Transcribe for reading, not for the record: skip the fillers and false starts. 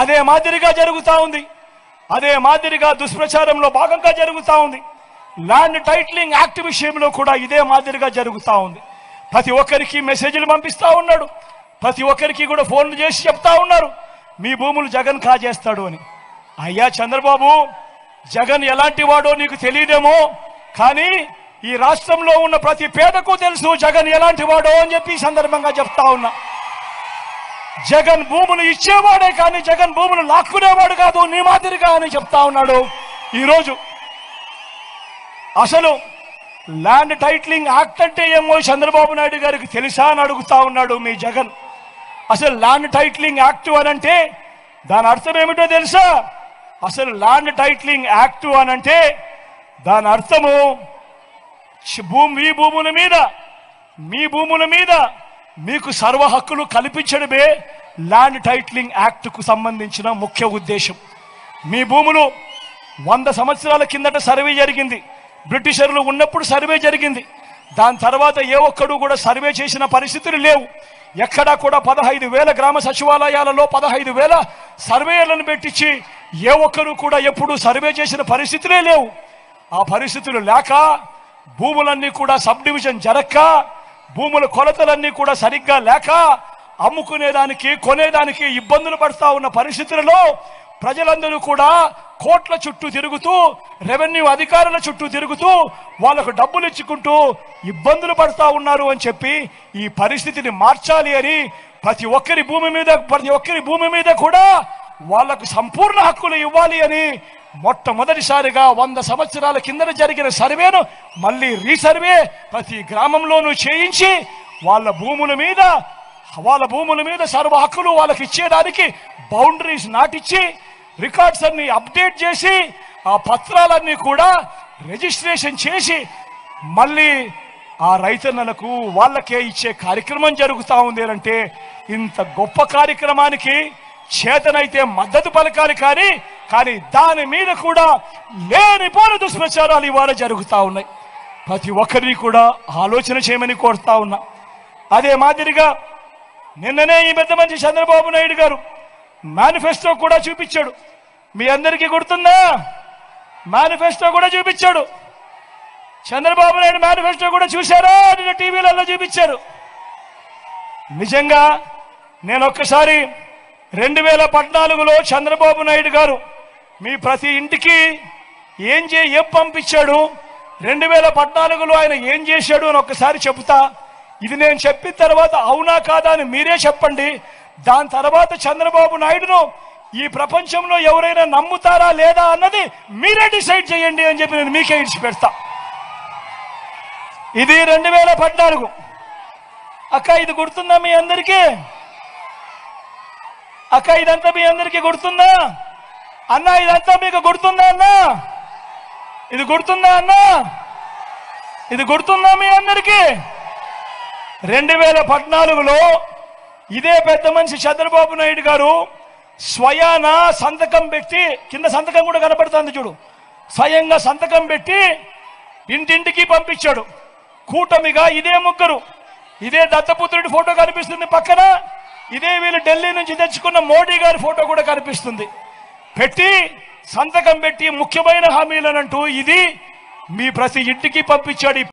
అదే మాదిరిగా జరుగుతూ ఉంది. అదే మాదిరిగా దుష్ప్రచారంలో భాగంగా జరుగుతూ ఉంది. ల్యాండ్ టైటిలింగ్ యాక్ట్ విషయంలో కూడా ఇదే మాదిరిగా జరుగుతూ ఉంది. ప్రతి ఒక్కరికి మెసేజ్లు పంపిస్తూ ఉన్నాడు. ప్రతి ఒక్కరికి కూడా ఫోన్లు చేసి చెప్తా ఉన్నారు, మీ భూములు జగన్ కాజేస్తాడు అని. అయ్యా చంద్రబాబు, జగన్ ఎలాంటి వాడో నీకు తెలియదేమో, కానీ ఈ రాష్ట్రంలో ఉన్న ప్రతి పేదకు తెలుసు జగన్ ఎలాంటి వాడో అని చెప్పి ఈ సందర్భంగా చెప్తా ఉన్నా. జగన్ భూములు ఇచ్చేవాడే కానీ జగన్ భూములు లాక్కునేవాడు కాదు నీ మాదిరిగా అని చెప్తా ఉన్నాడు. ఈరోజు అసలు ల్యాండ్ టైటిలింగ్ యాక్ట్ అంటే ఏమో చంద్రబాబు నాయుడు గారికి తెలుసా అని అడుగుతా ఉన్నాడు మీ జగన్. అసలు ల్యాండ్ టైటిలింగ్ యాక్ట్ అనంటే దాని అర్థం ఏమిటో తెలుసా? అసలు ల్యాండ్ టైటిలింగ్ యాక్ట్ అనంటే దాని అర్థము మీ భూముల మీద మీకు సర్వ హక్కులు కల్పించడమే ల్యాండ్ టైటిలింగ్ యాక్ట్కు సంబంధించిన ముఖ్య ఉద్దేశం. మీ భూములు 100 సంవత్సరాల కిందట సర్వే జరిగింది. బ్రిటిషర్లు ఉన్నప్పుడు సర్వే జరిగింది. దాని తర్వాత ఏ ఒక్కడు కూడా సర్వే చేసిన పరిస్థితులు లేవు. ఎక్కడా కూడా 15,000 గ్రామ సచివాలయాలలో 15,000 సర్వేలను పెట్టించి ఏ ఒక్కరు కూడా ఎప్పుడు సర్వే చేసిన పరిస్థితులే లేవు. ఆ పరిస్థితులు లేక భూములన్నీ కూడా సబ్ డివిజన్ జరక్క, భూముల కొలతలన్నీ కూడా సరిగ్గా లేక అమ్ముకునేదానికి కొనేదానికి ఇబ్బందులు పడుతూ ఉన్న పరిస్థితులలో ప్రజలందరూ కూడా కోట్ల చుట్టూ తిరుగుతూ, రెవెన్యూ అధికారుల చుట్టూ తిరుగుతూ వాళ్ళకు డబ్బులు ఇచ్చుకుంటూ ఇబ్బందులు పడుతూ ఉన్నారు అని చెప్పి ఈ పరిస్థితిని మార్చాలి అని ప్రతి ఒక్కరి భూమి మీద కూడా వాళ్లకు సంపూర్ణ హక్కులు ఇవ్వాలి అని మొట్టమొదటిసారిగా 100 సంవత్సరాల కిందట జరిగిన సర్వేను మళ్ళీ రీసర్వే ప్రతి గ్రామంలోనూ చేయించి వాళ్ళ భూముల మీద సర్వ హక్కులు వాళ్ళకి ఇచ్చేదానికి బౌండరీస్ నాటిచ్చి రికార్డ్స్ అన్ని అప్డేట్ చేసి ఆ పత్రాలన్నీ కూడా రిజిస్ట్రేషన్ చేసి మళ్ళీ ఆ రైతన్నలకు వాళ్ళకే ఇచ్చే కార్యక్రమం జరుగుతూ ఉంది అంటే ఇంత గొప్ప కార్యక్రమానికి చేతనైతే మద్దతు పలకాలి. కానీ దాని మీద కూడా లేనిపోని దుష్ప్రచారాలు ఇవాళ జరుగుతూ ఉన్నాయి. ప్రతి ఒక్కరిని కూడా ఆలోచన చేయమని కోరుతా ఉన్నా. అదే మాదిరిగా నిన్ననే ఈ పెద్ద మనిషి చంద్రబాబు నాయుడు గారు మేనిఫెస్టో కూడా చూపించాడు. మీ అందరికీ గుర్తుందా? మేనిఫెస్టో కూడా చూపించాడు. చంద్రబాబు నాయుడు మేనిఫెస్టో కూడా చూశారా? నిన్న టీవీలలో చూపించారు. నిజంగా నేను ఒక్కసారి 2014లో చంద్రబాబు నాయుడు గారు మీ ప్రతి ఇంటికి ఏం పంపించాడు, 2014లో ఆయన ఏం చేశాడు అని ఒక్కసారి చెబుతా. ఇది నేను చెప్పిన తర్వాత అవునా కాదా అని మీరే చెప్పండి. దాని తర్వాత చంద్రబాబు నాయుడును ఈ ప్రపంచంలో ఎవరైనా నమ్ముతారా లేదా అన్నది మీరే డిసైడ్ చేయండి అని చెప్పి నేను మీకే ఇచ్చి పెడతా. ఇది 2014. అక్క ఇది గుర్తుందా మీ అందరికీ? అక్క ఇదంతా మీ అందరికీ గుర్తుందా? అన్న ఇదంతా మీకు గుర్తుందా? అన్న ఇది గుర్తుందా? అన్న ఇది గుర్తుందా మీ అందరికీ? 2014లో ఇదే పెద్ద మనిషి చంద్రబాబు నాయుడు గారు స్వయాన సంతకం పెట్టి, కింద సంతకం కూడా కనపడుతుంది చూడు, స్వయంగా సంతకం పెట్టి ఇంటింటికి పంపించాడు. కూటమిగా ఇదే ముగ్గురు, ఇదే దత్తపుత్రుడి ఫోటో కనిపిస్తుంది పక్కన, ఇదే వీళ్ళు ఢిల్లీ నుంచి తెచ్చుకున్న మోడీ గారి ఫోటో కూడా కనిపిస్తుంది. పెట్టి సంతకం పెట్టి ముఖ్యమైన హామీలనంటూ ఇది మీ ప్రతి ఇంటికి పంపించాడు.